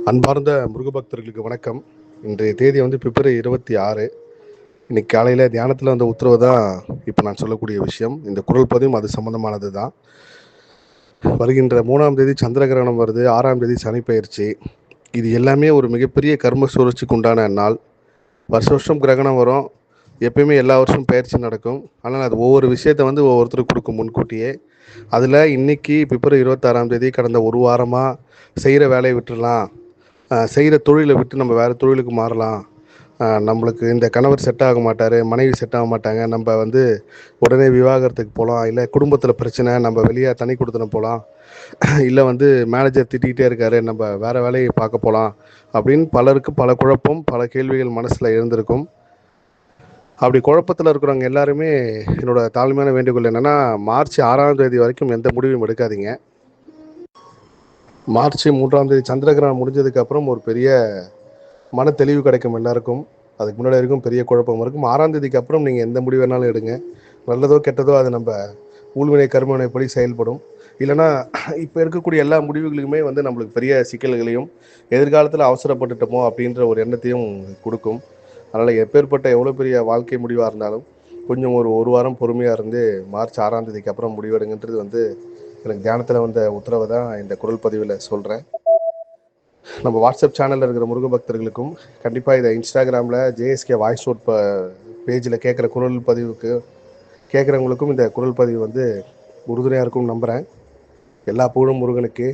அன்பார்ந்த முருக பக்தர்களுக்கு வணக்கம். இன்றைய தேதி பிப்ரவரி 26. இன்னைக்கு காலையில் தியானத்தில் வந்த உத்தரவு தான் இப்போ நான் சொல்லக்கூடிய விஷயம். இந்த குரல் பதிவும் அது சம்மந்தமானது தான். வருகின்ற 3ஆம் தேதி சந்திர கிரகணம் வருது, 6ஆம் தேதி சனி பயிற்சி. இது எல்லாமே ஒரு மிகப்பெரிய கர்ம சுழற்சிக்கு உண்டான நாள். வருஷம் கிரகணம் வரும், எப்பயுமே எல்லா வருஷமும் பயிற்சி நடக்கும். ஆனால் அது ஒவ்வொரு விஷயத்தை ஒவ்வொருத்தருக்கு கொடுக்கும் முன்கூட்டியே. அதில் இன்னைக்கு பிப்ரவரி 26ஆம் தேதி கடந்த ஒரு வாரமாக செய்கிற வேலையை விட்டுடலாம், செய்கிற தொழிலை விட்டு நம்ம வேறு தொழிலுக்கு மாறலாம், நம்மளுக்கு இந்த கணவர் செட் ஆக மாட்டார், மனைவி செட் ஆக மாட்டாங்க, நம்ம உடனே விவாகரத்துக்கு போகலாம், இல்லை குடும்பத்தில் பிரச்சனை நம்ம வெளியே தனி கொடுத்துன போகலாம், இல்லை மேனேஜர் திட்டிகிட்டே இருக்காரு நம்ம வேறு வேலையை பார்க்க போகலாம் அப்படின்னு பலருக்கு பல குழப்பம், பல கேள்விகள் மனசில் எழுந்திருக்கும். அப்படி குழப்பத்தில் இருக்கிறவங்க எல்லாருமே என்னோட தாழ்மையான வேண்டுகோள் என்னென்னா, மார்ச் 6ஆம் தேதி வரைக்கும் எந்த முடிவும் எடுக்காதீங்க. மார்ச் 3ஆம் தேதி சந்திரகிரகணம் முடிஞ்சதுக்கப்புறம் ஒரு பெரிய மன தெளிவு கிடைக்கும் எல்லாருக்கும். அதுக்கு முன்னாடி வரைக்கும் பெரிய குழப்பம் இருக்கும். 6ஆம் தேதிக்கு அப்புறம் நீங்கள் எந்த முடிவு வேணாலும் எடுங்க. நல்லதோ கெட்டதோ அது நம்ம ஊழ்வினை கர்மவினைப்படி செயல்படும். இல்லைனா இப்போ இருக்கக்கூடிய எல்லா முடிவுகளுக்குமே நம்மளுக்கு பெரிய சிக்கல்களையும், எதிர்காலத்தில் அவசரப்பட்டுட்டோமோ அப்படின்ற ஒரு எண்ணத்தையும் கொடுக்கும். அதனால் எப்பேற்பட்ட எவ்வளோ பெரிய வாழ்க்கை முடிவாக இருந்தாலும் கொஞ்சம் ஒரு வாரம் பொறுமையாக இருந்து மார்ச் 6ஆம் தேதிக்கு அப்புறம் முடிவெடுங்கன்றது எனக்கு தியானத்தில் வந்த உத்தரவை தான் இந்த குரல் பதிவில் சொல்கிறேன். நம்ம வாட்ஸ்அப் சேனலில் இருக்கிற முருக பக்தர்களுக்கும், கண்டிப்பாக இதை இன்ஸ்டாகிராமில் ஜேஎஸ்கே வாய்ஸ் நோட் பேஜில் கேட்குற குரல் பதிவுக்கு கேட்குறவங்களுக்கும் இந்த குரல் பதிவு உறுதுணையாக இருக்கும்னு நம்புகிறேன். எல்லா புகழும் முருகனுக்கு.